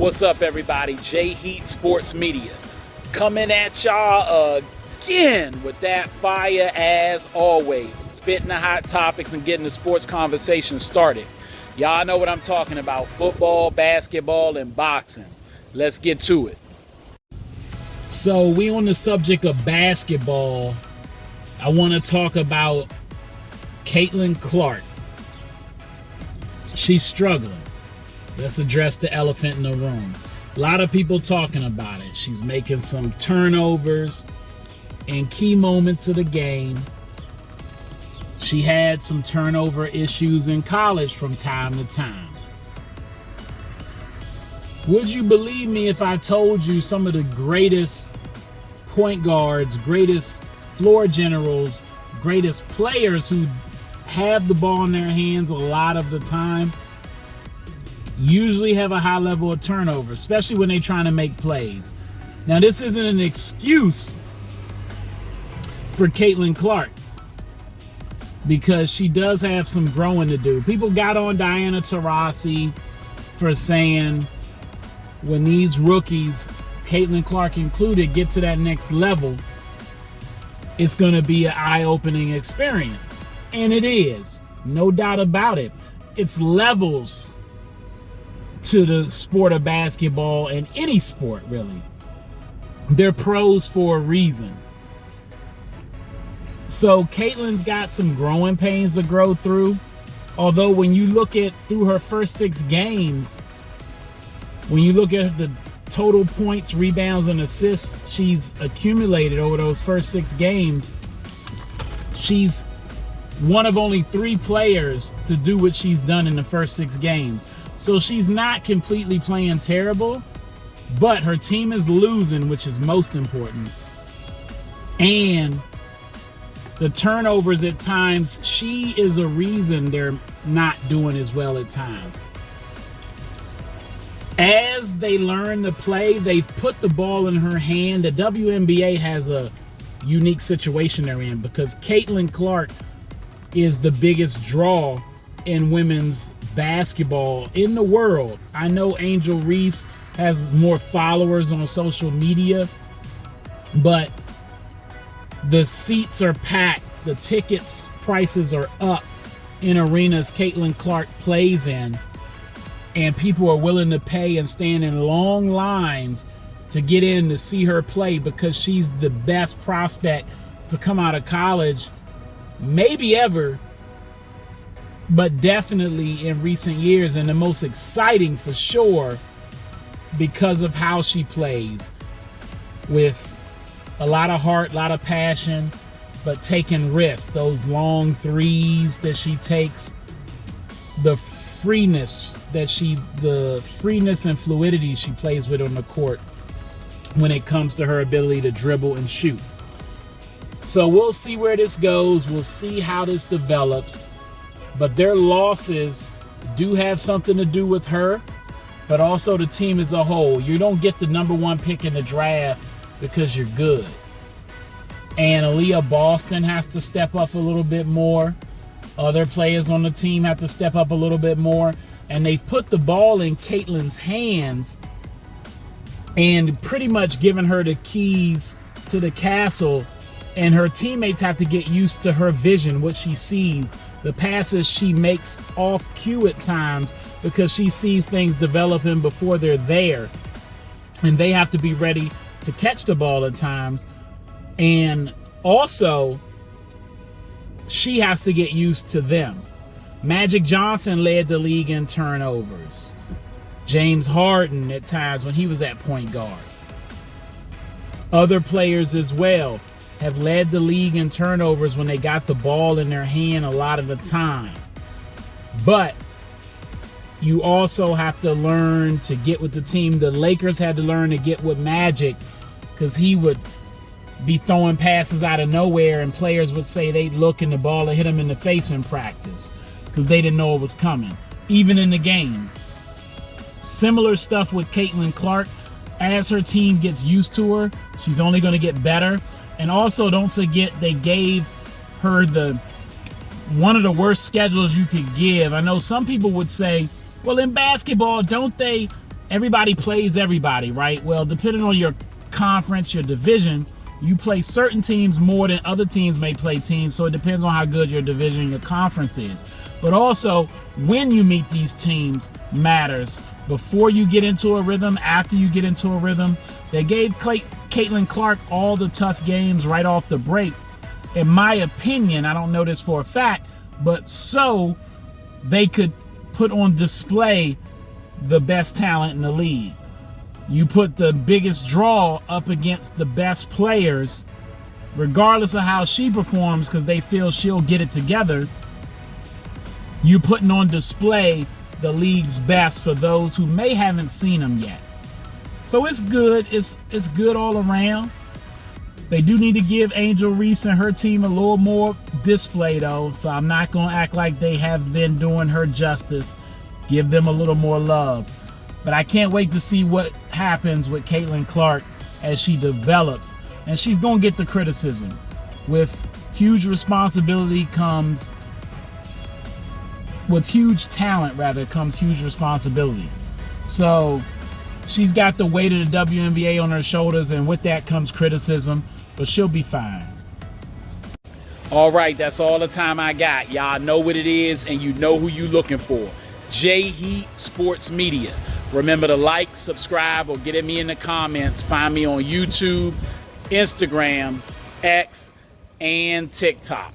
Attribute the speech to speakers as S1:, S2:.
S1: What's up, everybody? J Heat Sports Media coming at y'all again with that fire as always, spitting the hot topics and getting the sports conversation started. Y'all know what I'm talking about: football, basketball, and boxing. Let's get to it. So we on the subject of basketball. I want to talk about Caitlin Clark. She's struggling. Let's address the elephant in the room. A lot of people talking about it. She's making some turnovers in key moments of the game. She had some turnover issues in college from time to time. Would you believe me if I told you some of the greatest point guards, greatest floor generals, greatest players who have the ball in their hands a lot of the time usually have a high level of turnover, especially when they're trying to make plays. Now, this isn't an excuse for Caitlin Clark because she does have some growing to do. People got on Diana Taurasi for saying when these rookies, Caitlin Clark included, get to that next level, it's going to be an eye-opening experience. And it is, no doubt about it. It's levels to the sport of basketball and any sport, really. They're pros for a reason. So Caitlin's got some growing pains to grow through. Although when you look at through her first 6 games, when you look at the total points, rebounds, and assists she's accumulated over those first 6 games, she's one of only 3 players to do what she's done in the first 6 games. So she's not completely playing terrible, but her team is losing, which is most important. And the turnovers at times, she is a reason they're not doing as well at times. As they learn to play, they've put the ball in her hand. The WNBA has a unique situation they're in because Caitlin Clark is the biggest draw in women's basketball in the world. I know Angel Reese has more followers on social media, but the seats are packed. The tickets prices are up in arenas Caitlin Clark plays in, and people are willing to pay and stand in long lines to get in to see her play because she's the best prospect to come out of college, maybe ever, but definitely in recent years, and the most exciting for sure because of how she plays, with a lot of heart, a lot of passion, but taking risks. Those long threes that she takes, the freeness and fluidity she plays with on the court when it comes to her ability to dribble and shoot. So we'll see where this goes. We'll see how this develops. But their losses do have something to do with her, but also the team as a whole. You don't get the number 1 pick in the draft because you're good. And Aaliyah Boston has to step up a little bit more. Other players on the team have to step up a little bit more. And they've put the ball in Caitlin's hands and pretty much given her the keys to the castle. And her teammates have to get used to her vision, what she sees, the passes she makes off cue at times because she sees things developing before they're there. And they have to be ready to catch the ball at times. And also, she has to get used to them. Magic Johnson led the league in turnovers. James Harden at times when he was at point guard. Other players as well have led the league in turnovers when they got the ball in their hand a lot of the time. But you also have to learn to get with the team. The Lakers had to learn to get with Magic because he would be throwing passes out of nowhere and players would say they'd look and the ball would hit them in the face in practice because they didn't know it was coming, even in the game. Similar stuff with Caitlin Clark. As her team gets used to her, she's only going to get better. And also, don't forget, they gave her one of the worst schedules you could give. I know some people would say, well, in basketball, don't they everybody plays everybody, right? Well, depending on your conference, your division, you play certain teams more than other teams may play teams, so it depends on how good your division and your conference is. But also, when you meet these teams matters. Before you get into a rhythm, after you get into a rhythm. They gave Caitlin Clark all the tough games right off the break. In my opinion, I don't know this for a fact, but so they could put on display the best talent in the league. You put the biggest draw up against the best players, regardless of how she performs, because they feel she'll get it together. You putting on display the league's best for those who may haven't seen them yet. So it's good. It's good all around. They do need to give Angel Reese and her team a little more display, though, so I'm not going to act like they have been doing her justice. Give them a little more love. But I can't wait to see what happens with Caitlin Clark as she develops. And she's going to get the criticism. With huge responsibility comes... With huge talent, rather, comes huge responsibility. So she's got the weight of the WNBA on her shoulders, and with that comes criticism, but she'll be fine. All right, that's all the time I got. Y'all know what it is, and you know who you looking for. J Heat Sports Media. Remember to like, subscribe, or get at me in the comments. Find me on YouTube, Instagram, X, and TikTok.